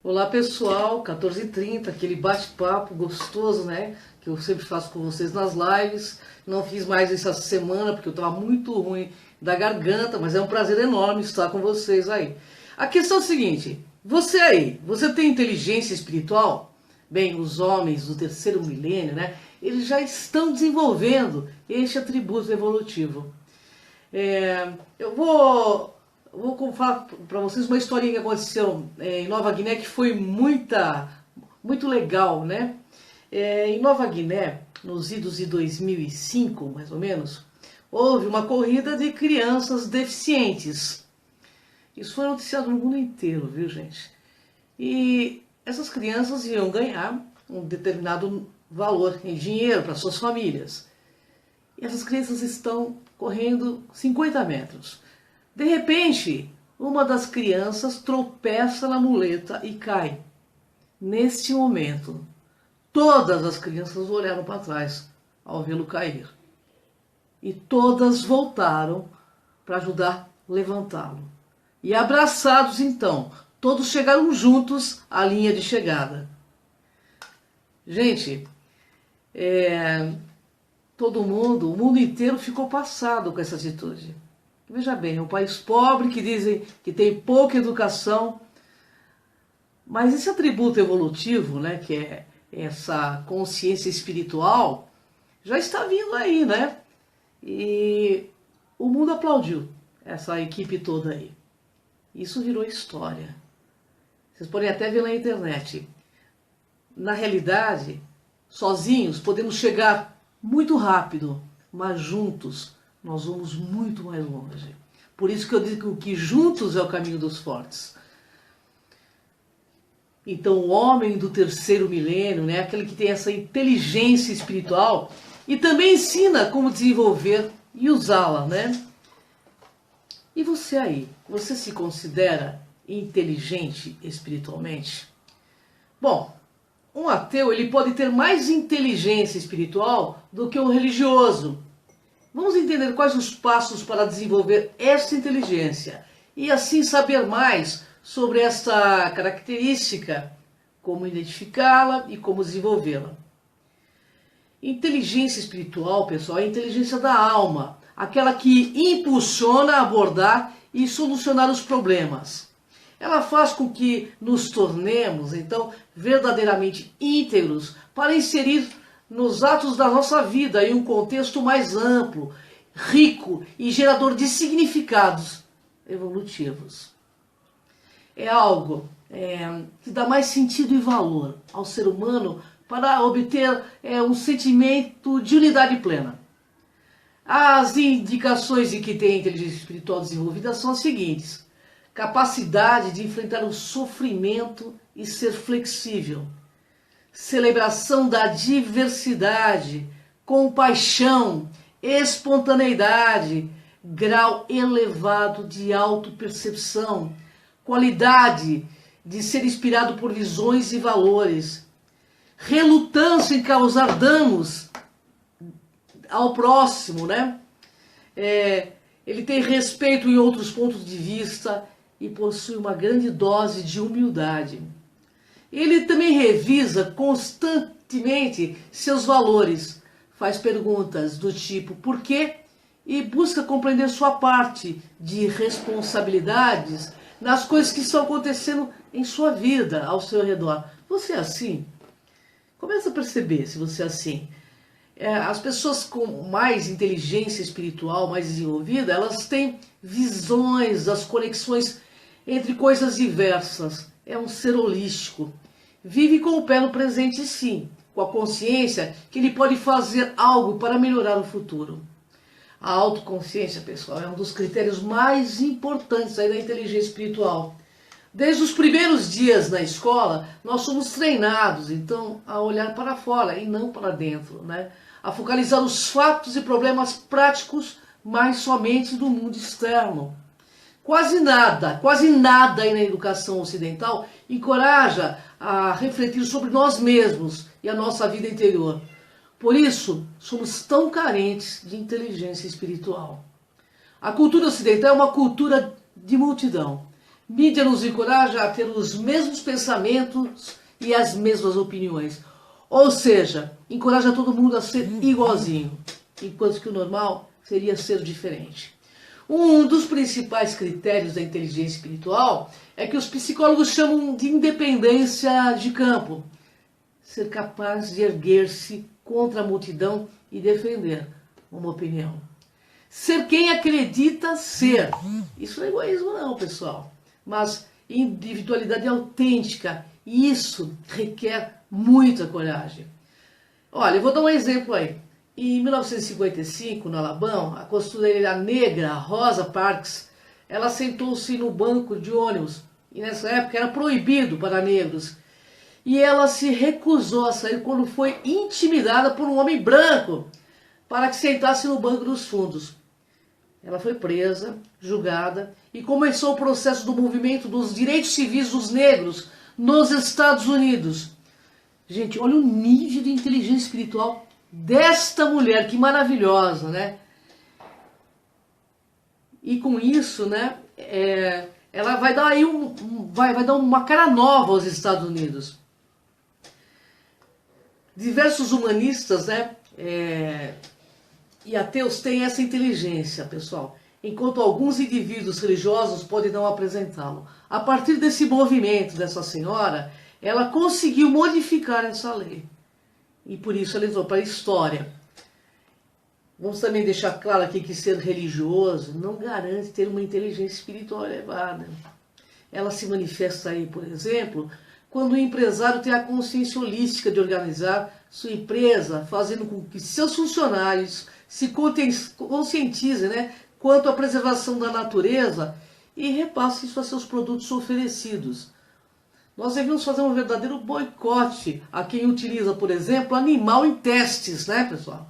Olá pessoal, 14h30, aquele bate-papo gostoso, né? Que eu sempre faço com vocês nas lives. Não fiz mais essa semana porque eu estava muito ruim da garganta, mas é um prazer enorme estar com vocês aí. A questão é a seguinte: você tem inteligência espiritual? Bem, os homens do terceiro milênio, né? Eles já estão desenvolvendo este atributo evolutivo. Eu vou falar para vocês uma historinha que aconteceu em Nova Guiné que foi muito legal, né? Em Nova Guiné, nos idos de 2005, mais ou menos, houve uma corrida de crianças deficientes. Isso foi noticiado no mundo inteiro, viu, gente? E essas crianças iam ganhar um determinado valor em dinheiro para suas famílias. E essas crianças estão correndo 50 metros. De repente, uma das crianças tropeça na muleta e cai. Neste momento, todas as crianças olharam para trás ao vê-lo cair. E todas voltaram para ajudar a levantá-lo. E abraçados então, todos chegaram juntos à linha de chegada. Gente, o mundo inteiro ficou passado com essa atitude. Veja bem, é um país pobre que dizem que tem pouca educação, mas esse atributo evolutivo, né, que é essa consciência espiritual, já está vindo aí, né? E o mundo aplaudiu essa equipe toda aí. Isso virou história. Vocês podem até ver na internet. Na realidade, sozinhos podemos chegar muito rápido, mas juntos nós vamos muito mais longe. Por isso que eu digo que juntos é o caminho dos fortes. Então o homem do terceiro milênio, né, aquele que tem essa inteligência espiritual e também ensina como desenvolver e usá-la, né? E você aí, você se considera inteligente espiritualmente? Bom, um ateu ele pode ter mais inteligência espiritual do que um religioso. Vamos entender quais os passos para desenvolver essa inteligência e assim saber mais sobre essa característica, como identificá-la e como desenvolvê-la. Inteligência espiritual, pessoal, é a inteligência da alma, aquela que impulsiona a abordar e solucionar os problemas. Ela faz com que nos tornemos, então, verdadeiramente íntegros para inserir nos atos da nossa vida em um contexto mais amplo, rico e gerador de significados evolutivos. É algo que dá mais sentido e valor ao ser humano para obter um sentimento de unidade plena. As indicações de que tem inteligência espiritual desenvolvida são as seguintes: capacidade de enfrentar o sofrimento e ser flexível, celebração da diversidade, compaixão, espontaneidade, grau elevado de autopercepção, qualidade de ser inspirado por visões e valores, relutância em causar danos ao próximo, né? Ele tem respeito em outros pontos de vista e possui uma grande dose de humildade. Ele também revisa constantemente seus valores, faz perguntas do tipo por quê e busca compreender sua parte de responsabilidades nas coisas que estão acontecendo em sua vida, ao seu redor. Você é assim? Começa a perceber se você é assim. As pessoas com mais inteligência espiritual, mais desenvolvida, elas têm visões das conexões entre coisas diversas. É um ser holístico. Vive com o pé no presente, sim, com a consciência que ele pode fazer algo para melhorar o futuro. A autoconsciência, pessoal, é um dos critérios mais importantes aí da inteligência espiritual. Desde os primeiros dias na escola, nós somos treinados, então, a olhar para fora e não para dentro, né? A focalizar os fatos e problemas práticos, mas somente do mundo externo. Quase nada aí na educação ocidental encoraja a refletir sobre nós mesmos e a nossa vida interior. Por isso, somos tão carentes de inteligência espiritual. A cultura ocidental é uma cultura de multidão. Mídia nos encoraja a ter os mesmos pensamentos e as mesmas opiniões. Ou seja, encoraja todo mundo a ser igualzinho, enquanto que o normal seria ser diferente. Um dos principais critérios da inteligência espiritual é que os psicólogos chamam de independência de campo. Ser capaz de erguer-se contra a multidão e defender uma opinião. Ser quem acredita ser. Isso não é egoísmo não, pessoal. Mas individualidade autêntica. E isso requer muita coragem. Olha, eu vou dar um exemplo aí. Em 1955, no Alabama, a costureira negra Rosa Parks, ela sentou-se no banco de ônibus. E nessa época era proibido para negros. E ela se recusou a sair quando foi intimidada por um homem branco para que sentasse no banco dos fundos. Ela foi presa, julgada e começou o processo do movimento dos direitos civis dos negros nos Estados Unidos. Gente, olha o nível de inteligência espiritual desta mulher, que maravilhosa, né? E com isso, né, ela vai dar aí vai dar uma cara nova aos Estados Unidos. Diversos humanistas, né, e ateus têm essa inteligência, pessoal, enquanto alguns indivíduos religiosos podem não apresentá-lo. A partir desse movimento dessa senhora, ela conseguiu modificar essa lei. E por isso ela entrou para a história. Vamos também deixar claro aqui que ser religioso não garante ter uma inteligência espiritual elevada. Ela se manifesta aí, por exemplo, quando o empresário tem a consciência holística de organizar sua empresa, fazendo com que seus funcionários se conscientizem, né, quanto à preservação da natureza e repassem isso a seus produtos oferecidos. Nós devemos fazer um verdadeiro boicote a quem utiliza, por exemplo, animal em testes, né, pessoal?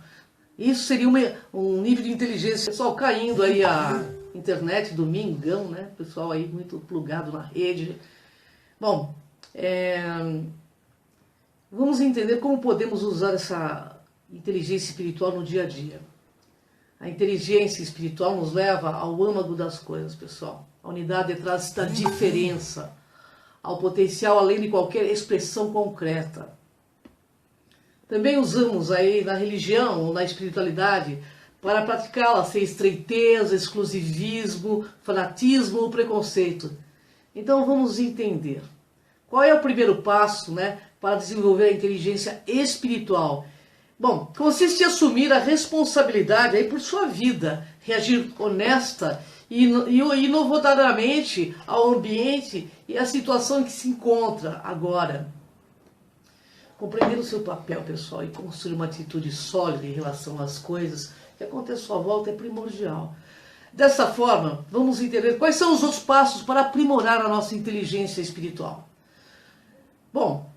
Isso seria um nível de inteligência. Pessoal, caindo aí a internet, domingão, né? Pessoal aí muito plugado na rede. Bom, vamos entender como podemos usar essa inteligência espiritual no dia a dia. A inteligência espiritual nos leva ao âmago das coisas, pessoal. A unidade atrás da diferença, ao potencial além de qualquer expressão concreta. Também usamos aí na religião ou na espiritualidade para praticá-la sem estreiteza, exclusivismo, fanatismo ou preconceito. Então vamos entender. Qual é o primeiro passo, né, para desenvolver a inteligência espiritual? Bom, consiste em assumir a responsabilidade aí por sua vida, reagir honesta e inovadoramente ao ambiente e à situação em que se encontra agora. Compreender o seu papel, pessoal, e construir uma atitude sólida em relação às coisas que acontecem à sua volta é primordial. Dessa forma, vamos entender quais são os outros passos para aprimorar a nossa inteligência espiritual. Bom,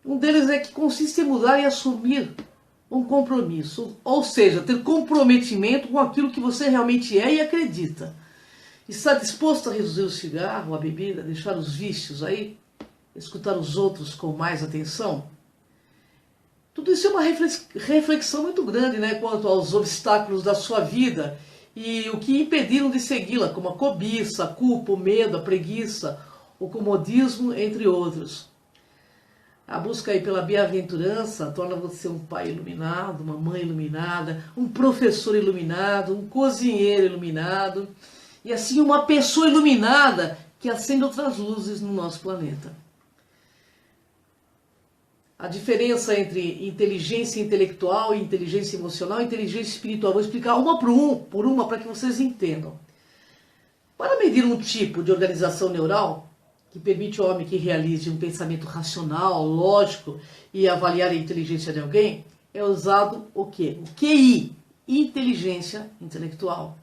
um deles é que consiste em mudar e assumir um compromisso, ou seja, ter comprometimento com aquilo que você realmente é e acredita. Está disposto a reduzir o cigarro, a bebida, deixar os vícios aí, escutar os outros com mais atenção? Tudo isso é uma reflexão muito grande, né, quanto aos obstáculos da sua vida e o que impediram de segui-la, como a cobiça, a culpa, o medo, a preguiça, o comodismo, entre outros. A busca aí pela bem-aventurança torna você um pai iluminado, uma mãe iluminada, um professor iluminado, um cozinheiro iluminado e assim uma pessoa iluminada que acende outras luzes no nosso planeta. A diferença entre inteligência intelectual e inteligência emocional e inteligência espiritual. Vou explicar uma por uma para que vocês entendam. Para medir um tipo de organização neural que permite ao homem que realize um pensamento racional, lógico e avaliar a inteligência de alguém, é usado o quê? O QI, inteligência intelectual.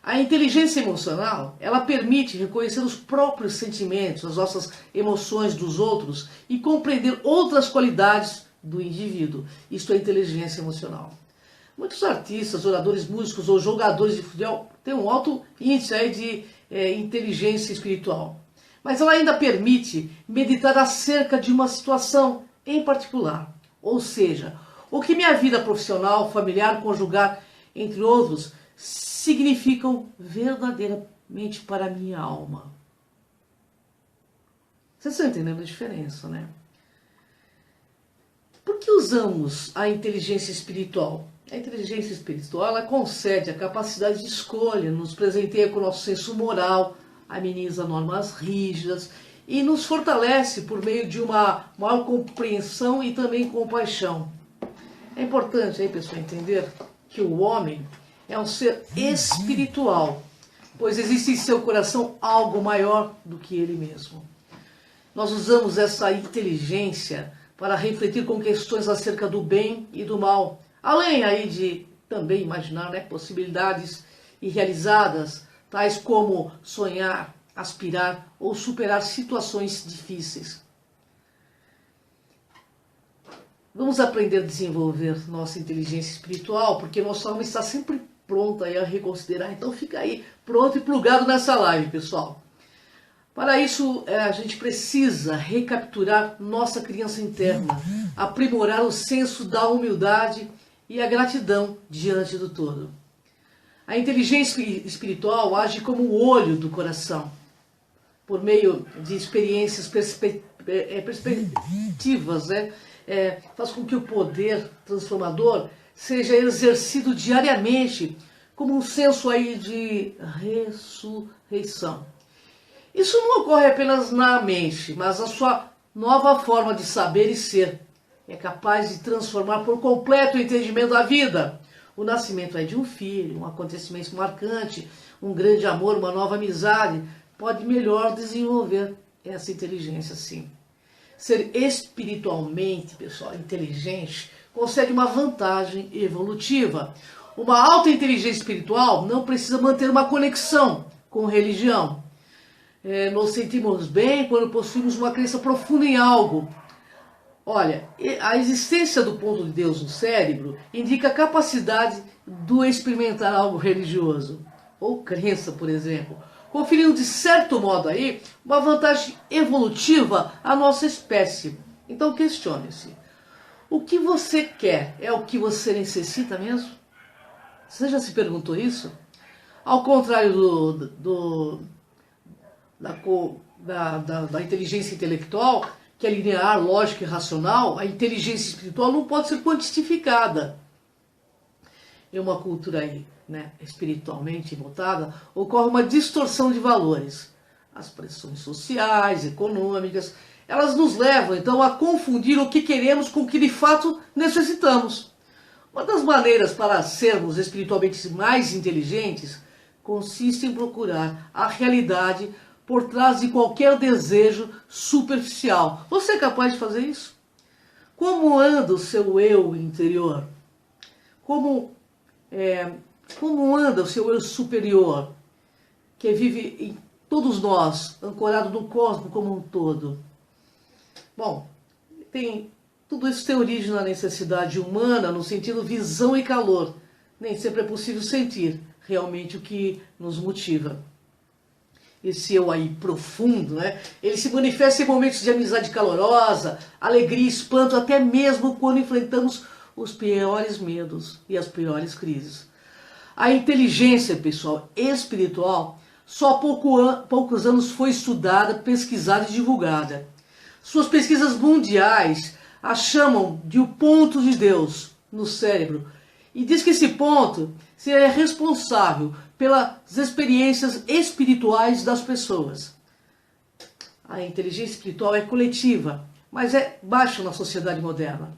A inteligência emocional, ela permite reconhecer os próprios sentimentos, as nossas emoções dos outros e compreender outras qualidades do indivíduo. Isto é inteligência emocional. Muitos artistas, oradores, músicos ou jogadores de futebol têm um alto índice aí de inteligência espiritual. Mas ela ainda permite meditar acerca de uma situação em particular. Ou seja, o que minha vida profissional, familiar, conjugal, entre outros, significam verdadeiramente para a minha alma. Vocês estão entendendo a diferença, né? Por que usamos a inteligência espiritual? A inteligência espiritual, ela concede a capacidade de escolha, nos presenteia com o nosso senso moral, ameniza normas rígidas e nos fortalece por meio de uma maior compreensão e também compaixão. É importante aí, pessoal, entender que o homem é um ser espiritual, pois existe em seu coração algo maior do que ele mesmo. Nós usamos essa inteligência para refletir com questões acerca do bem e do mal, além aí de também imaginar, né, possibilidades irrealizadas, tais como sonhar, aspirar ou superar situações difíceis. Vamos aprender a desenvolver nossa inteligência espiritual, porque nossa alma está sempre pronta aí a reconsiderar. Então fica aí pronto e plugado nessa live, pessoal. Para isso, a gente precisa recapturar nossa criança interna, aprimorar o senso da humildade e a gratidão diante do todo. A inteligência espiritual age como o olho do coração, por meio de experiências perspectivas, né? Faz com que o poder transformador seja exercido diariamente como um senso aí de ressurreição. Isso não ocorre apenas na mente, mas na sua nova forma de saber e ser. É capaz de transformar por completo o entendimento da vida. O nascimento de um filho, um acontecimento marcante, um grande amor, uma nova amizade, pode melhor desenvolver essa inteligência, sim. Ser espiritualmente, pessoal, inteligente, consegue uma vantagem evolutiva. Uma alta inteligência espiritual não precisa manter uma conexão com religião. Nos sentimos bem quando possuímos uma crença profunda em algo. Olha, a existência do ponto de Deus no cérebro indica a capacidade do experimentar algo religioso, ou crença, por exemplo, conferindo de certo modo aí uma vantagem evolutiva à nossa espécie. Então questione-se, o que você quer é o que você necessita mesmo? Você já se perguntou isso? Ao contrário da inteligência intelectual, que é linear, lógica e racional, a inteligência espiritual não pode ser quantificada. Em uma cultura aí, né, espiritualmente mutada, ocorre uma distorção de valores. As pressões sociais, econômicas, elas nos levam então a confundir o que queremos com o que de fato necessitamos. Uma das maneiras para sermos espiritualmente mais inteligentes consiste em procurar a realidade por trás de qualquer desejo superficial. Você é capaz de fazer isso? Como anda o seu eu interior? Como anda o seu eu superior, que vive em todos nós, ancorado no cosmos como um todo? Bom, tudo isso tem origem na necessidade humana, no sentido visão e calor. Nem sempre é possível sentir realmente o que nos motiva. Esse eu aí profundo, né? Ele se manifesta em momentos de amizade calorosa, alegria, espanto, até mesmo quando enfrentamos os piores medos e as piores crises. A inteligência, pessoal, espiritual, só há poucos anos foi estudada, pesquisada e divulgada. Suas pesquisas mundiais a chamam de o ponto de Deus no cérebro, e diz que esse ponto seria responsável pelas experiências espirituais das pessoas. A inteligência espiritual é coletiva, mas é baixa na sociedade moderna.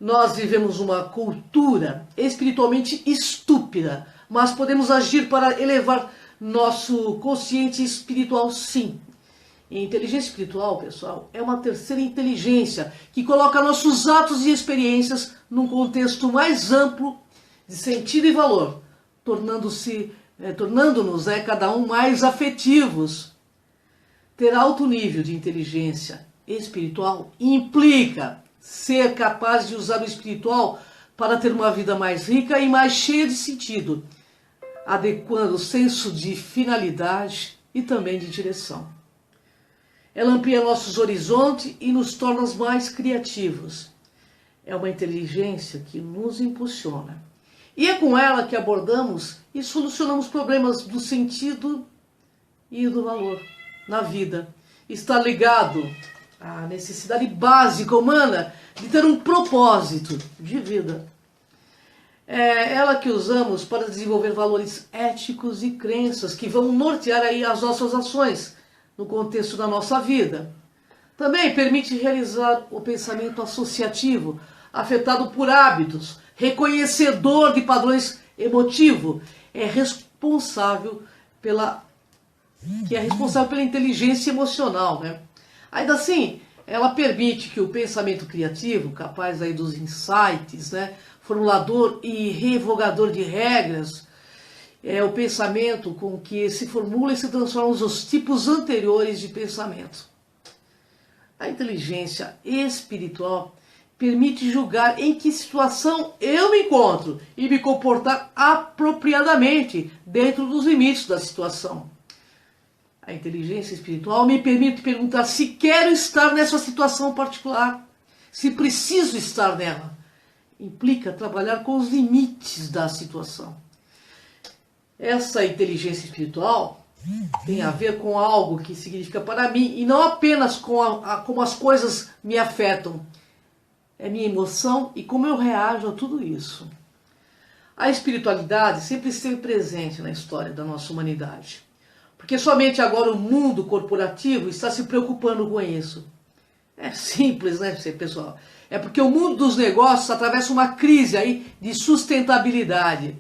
Nós vivemos uma cultura espiritualmente estúpida, mas podemos agir para elevar nosso consciente espiritual, sim. E inteligência espiritual, pessoal, é uma terceira inteligência que coloca nossos atos e experiências num contexto mais amplo de sentido e valor, tornando-nos cada um mais afetivos. Ter alto nível de inteligência espiritual implica ser capaz de usar o espiritual para ter uma vida mais rica e mais cheia de sentido, adequando o senso de finalidade e também de direção. Ela amplia nossos horizontes e nos torna mais criativos. É uma inteligência que nos impulsiona. E é com ela que abordamos e solucionamos problemas do sentido e do valor na vida. está ligado à necessidade básica humana de ter um propósito de vida. É ela que usamos para desenvolver valores éticos e crenças que vão nortear aí as nossas ações no contexto da nossa vida. Também permite realizar o pensamento associativo, afetado por hábitos, reconhecedor de padrões emotivo, é responsável pela inteligência emocional, né? Ainda assim, ela permite que o pensamento criativo, capaz aí dos insights, né, formulador e revogador de regras, é o pensamento com que se formula e se transforma os tipos anteriores de pensamento. A inteligência espiritual permite julgar em que situação eu me encontro e me comportar apropriadamente dentro dos limites da situação. A inteligência espiritual me permite perguntar se quero estar nessa situação particular, se preciso estar nela. Implica trabalhar com os limites da situação. Essa inteligência espiritual tem a ver com algo que significa para mim e não apenas com como as coisas me afetam. É minha emoção e como eu reajo a tudo isso. A espiritualidade sempre esteve presente na história da nossa humanidade. Porque somente agora o mundo corporativo está se preocupando com isso. É simples, né, pessoal? É porque o mundo dos negócios atravessa uma crise aí de sustentabilidade.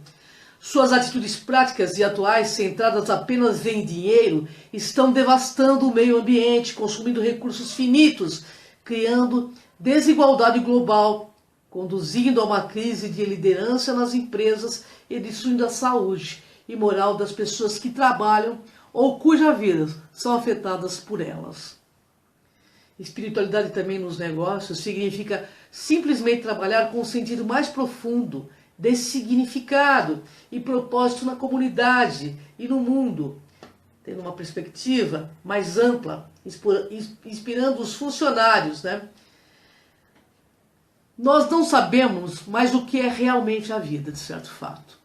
Suas atitudes práticas e atuais, centradas apenas em dinheiro, estão devastando o meio ambiente, consumindo recursos finitos, criando desigualdade global, conduzindo a uma crise de liderança nas empresas e destruindo a saúde e moral das pessoas que trabalham ou cujas vidas são afetadas por elas. Espiritualidade também nos negócios significa simplesmente trabalhar com um sentido mais profundo de significado e propósito na comunidade e no mundo, tendo uma perspectiva mais ampla, inspirando os funcionários, né? Nós não sabemos mais o que é realmente a vida, de certo fato.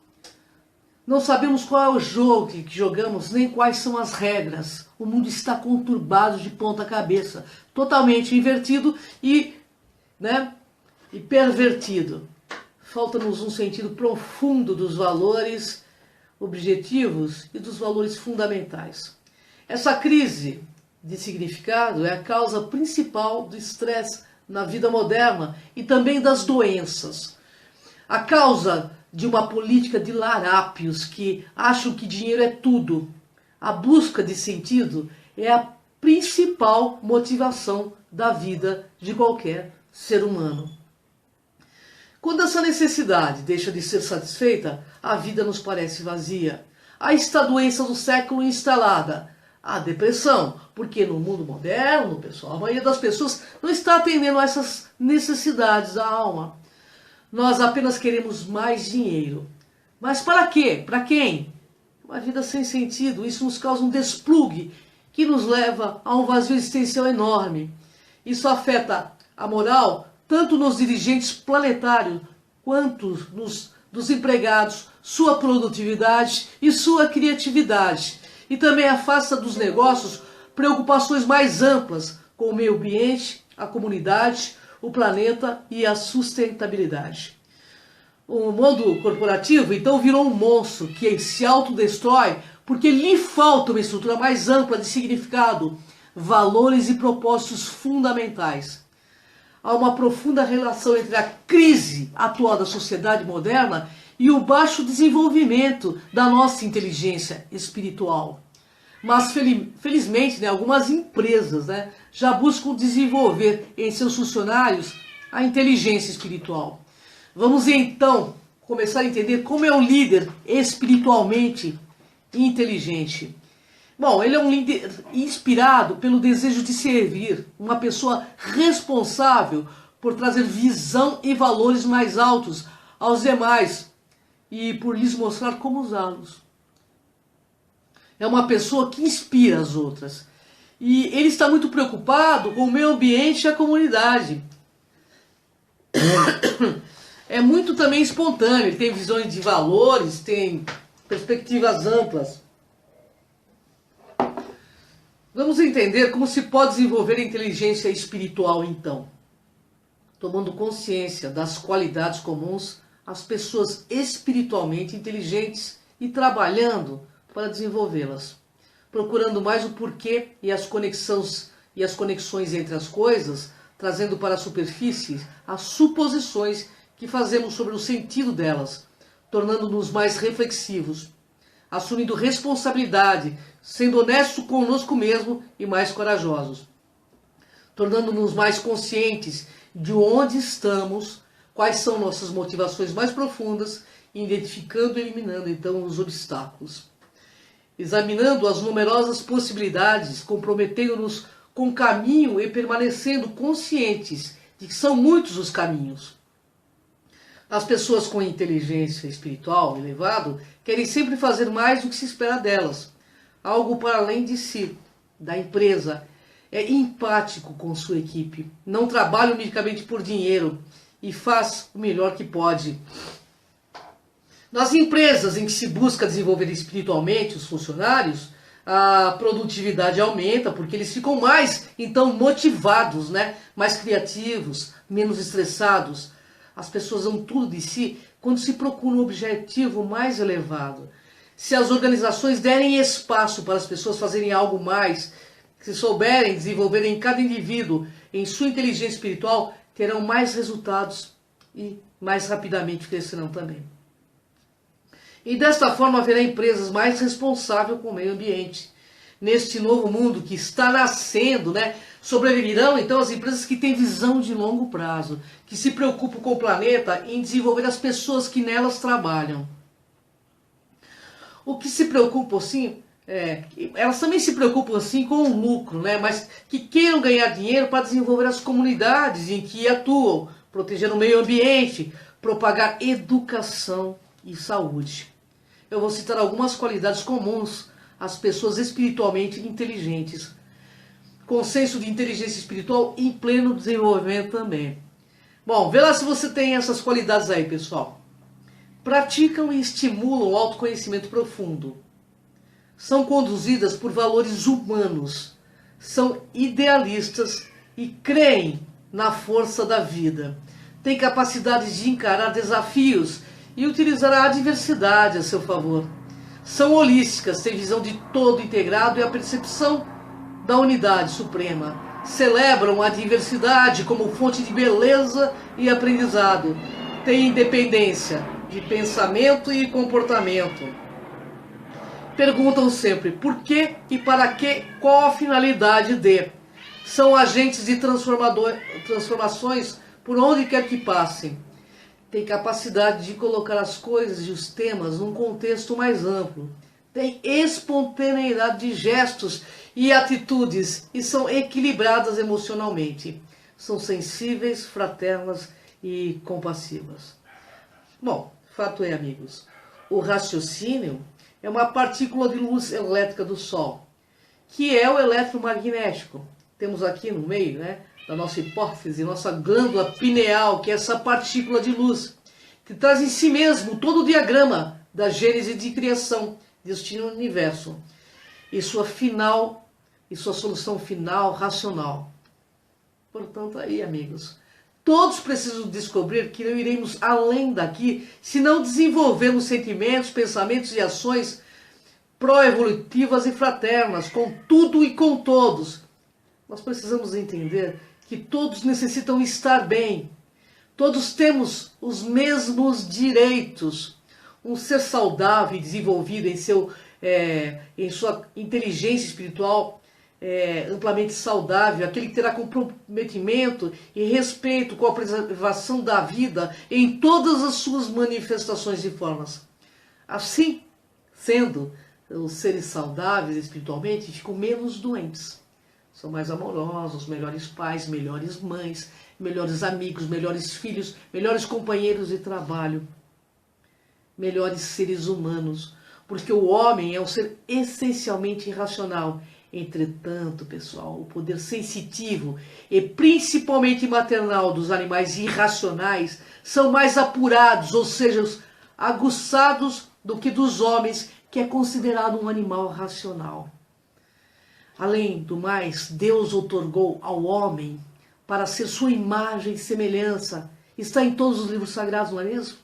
Não sabemos qual é o jogo que jogamos, nem quais são as regras. O mundo está conturbado de ponta cabeça, totalmente invertido e pervertido. Falta-nos um sentido profundo dos valores objetivos e dos valores fundamentais. Essa crise de significado é a causa principal do estresse na vida moderna e também das doenças. A causa de uma política de larápios que acham que dinheiro é tudo. A busca de sentido é a principal motivação da vida de qualquer ser humano. Quando essa necessidade deixa de ser satisfeita, a vida nos parece vazia. Aí está a doença do século instalada, a depressão, porque no mundo moderno, pessoal, a maioria das pessoas não está atendendo a essas necessidades da alma. Nós apenas queremos mais dinheiro. Mas para quê? Para quem? Uma vida sem sentido. Isso nos causa um desplugue que nos leva a um vazio existencial enorme. Isso afeta a moral tanto nos dirigentes planetários quanto dos empregados, sua produtividade e sua criatividade. E também afasta dos negócios preocupações mais amplas com o meio ambiente, a comunidade, o planeta e a sustentabilidade. O mundo corporativo então virou um monstro que se autodestrói porque lhe falta uma estrutura mais ampla de significado, valores e propósitos fundamentais. Há uma profunda relação entre a crise atual da sociedade moderna e o baixo desenvolvimento da nossa inteligência espiritual. Mas felizmente, algumas empresas já buscam desenvolver em seus funcionários a inteligência espiritual. Vamos então começar a entender como é um líder espiritualmente inteligente. Bom, ele é um líder inspirado pelo desejo de servir, uma pessoa responsável por trazer visão e valores mais altos aos demais e por lhes mostrar como usá-los. É uma pessoa que inspira as outras. E ele está muito preocupado com o meio ambiente e a comunidade. É muito também espontâneo, ele tem visões de valores, tem perspectivas amplas. Vamos entender como se pode desenvolver a inteligência espiritual então, tomando consciência das qualidades comuns às pessoas espiritualmente inteligentes e trabalhando para desenvolvê-las, procurando mais o porquê e as conexões entre as coisas, trazendo para a superfície as suposições que fazemos sobre o sentido delas, tornando-nos mais reflexivos, assumindo responsabilidade, sendo honesto conosco mesmo e mais corajosos, tornando-nos mais conscientes de onde estamos, quais são nossas motivações mais profundas, identificando e eliminando então os obstáculos, examinando as numerosas possibilidades, comprometendo-nos com o caminho e permanecendo conscientes de que são muitos os caminhos. As pessoas com inteligência espiritual elevada querem sempre fazer mais do que se espera delas, algo para além de si, da empresa. É empático com sua equipe, não trabalha unicamente por dinheiro e faz o melhor que pode. Nas empresas em que se busca desenvolver espiritualmente os funcionários, a produtividade aumenta porque eles ficam mais, então, motivados, né? Mais criativos, menos estressados. As pessoas dão tudo de si quando se procura um objetivo mais elevado. Se as organizações derem espaço para as pessoas fazerem algo mais, se souberem desenvolver em cada indivíduo, em sua inteligência espiritual, terão mais resultados e mais rapidamente crescerão também. E desta forma haverá empresas mais responsáveis com o meio ambiente. Neste novo mundo que está nascendo, né, sobreviverão então as empresas que têm visão de longo prazo, que se preocupam com o planeta e em desenvolver as pessoas que nelas trabalham. O que se preocupam assim, elas também se preocupam assim com o lucro, né, mas que queiram ganhar dinheiro para desenvolver as comunidades em que atuam, proteger o meio ambiente, propagar educação e saúde. Eu vou citar algumas qualidades comuns às pessoas espiritualmente inteligentes, com senso de inteligência espiritual em pleno desenvolvimento também. Bom, vê lá se você tem essas qualidades aí, pessoal. Praticam e estimulam o autoconhecimento profundo. São conduzidas por valores humanos. São idealistas e creem na força da vida. Têm capacidade de encarar desafios e utilizar a adversidade a seu favor. São holísticas, têm visão de todo integrado e a percepção da unidade suprema. Celebram a diversidade como fonte de beleza e aprendizado. Têm independência de pensamento e comportamento. Perguntam sempre por quê e para quê, qual a finalidade de. São agentes de transformações por onde quer que passem. Tem capacidade de colocar as coisas e os temas num contexto mais amplo. Tem espontaneidade de gestos e atitudes e são equilibradas emocionalmente. São sensíveis, fraternas e compassivas. Bom, fato é, amigos, o raciocínio é uma partícula de luz elétrica do Sol, que é o eletromagnético. Temos aqui no meio, né, da nossa hipófise, nossa glândula pineal, que é essa partícula de luz, que traz em si mesmo todo o diagrama da gênese de criação, destino do universo, e sua solução final racional. Portanto, aí, amigos, todos precisam descobrir que não iremos além daqui se não desenvolvermos sentimentos, pensamentos e ações pró-evolutivas e fraternas, com tudo e com todos. Nós precisamos entender que todos necessitam estar bem. Todos temos os mesmos direitos. Um ser saudável e desenvolvido em sua inteligência espiritual amplamente saudável, aquele que terá comprometimento e respeito com a preservação da vida em todas as suas manifestações e formas. Assim, sendo os seres saudáveis espiritualmente, ficam menos doentes. São mais amorosos, melhores pais, melhores mães, melhores amigos, melhores filhos, melhores companheiros de trabalho, melhores seres humanos, porque o homem é um ser essencialmente irracional. Entretanto, pessoal, o poder sensitivo e principalmente maternal dos animais irracionais são mais apurados, ou seja, aguçados do que dos homens, que é considerado um animal racional. Além do mais, Deus outorgou ao homem para ser sua imagem e semelhança. Está em todos os livros sagrados, não é mesmo?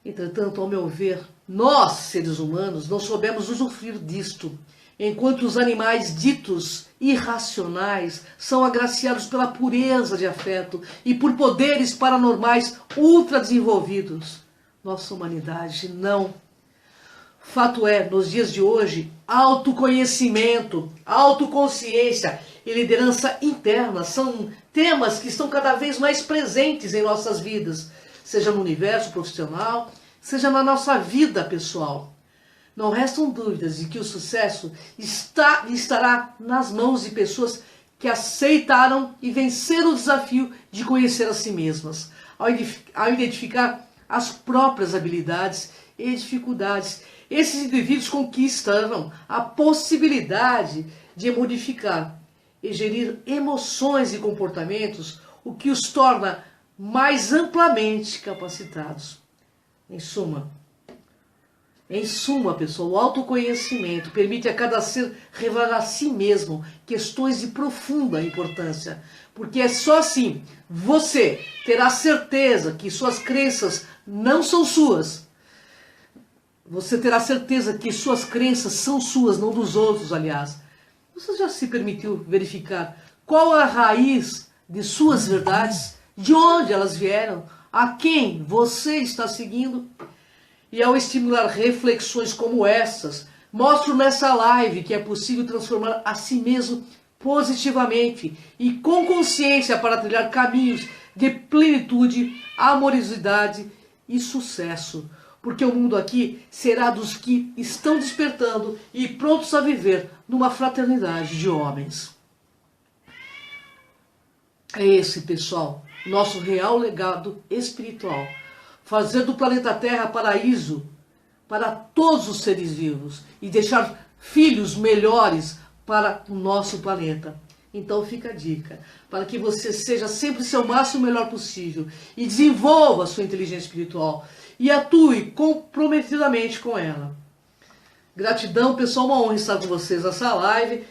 Entretanto, ao meu ver, nós, seres humanos, não soubemos usufruir disto, enquanto os animais ditos irracionais são agraciados pela pureza de afeto e por poderes paranormais ultra desenvolvidos. Nossa humanidade não. Fato é, nos dias de hoje, autoconhecimento, autoconsciência e liderança interna são temas que estão cada vez mais presentes em nossas vidas, seja no universo profissional, seja na nossa vida pessoal. Não restam dúvidas de que o sucesso estará nas mãos de pessoas que aceitaram e venceram o desafio de conhecer a si mesmas, ao identificar as próprias habilidades e dificuldades. Esses indivíduos conquistaram a possibilidade de modificar e gerir emoções e comportamentos, o que os torna mais amplamente capacitados. Em suma, pessoal, o autoconhecimento permite a cada ser revelar a si mesmo questões de profunda importância, porque é só assim você terá certeza que suas crenças não são suas. Você terá certeza que suas crenças são suas, não dos outros, aliás. Você já se permitiu verificar qual é a raiz de suas verdades, de onde elas vieram, a quem você está seguindo? E ao estimular reflexões como essas, mostro nessa live que é possível transformar a si mesmo positivamente e com consciência para trilhar caminhos de plenitude, amorosidade e sucesso. Porque o mundo aqui será dos que estão despertando e prontos a viver numa fraternidade de homens. É esse, pessoal, nosso real legado espiritual. Fazer do planeta Terra paraíso para todos os seres vivos e deixar filhos melhores para o nosso planeta. Então fica a dica, para que você seja sempre seu máximo melhor possível e desenvolva a sua inteligência espiritual e atue comprometidamente com ela. Gratidão, pessoal, uma honra estar com vocês nessa live.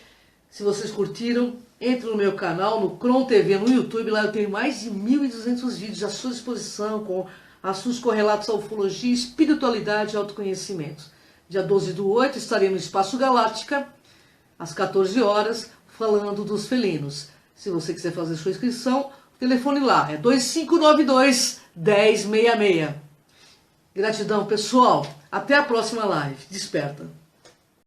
Se vocês curtiram, entre no meu canal, no Cron TV, no YouTube. Lá eu tenho mais de 1.200 vídeos à sua disposição com assuntos correlatos à ufologia, espiritualidade e autoconhecimento. Dia 12/8 estarei no Espaço Galáctica, às 14 horas, falando dos felinos. Se você quiser fazer sua inscrição, o telefone lá é 2592-1066. Gratidão, pessoal. Até a próxima live. Desperta.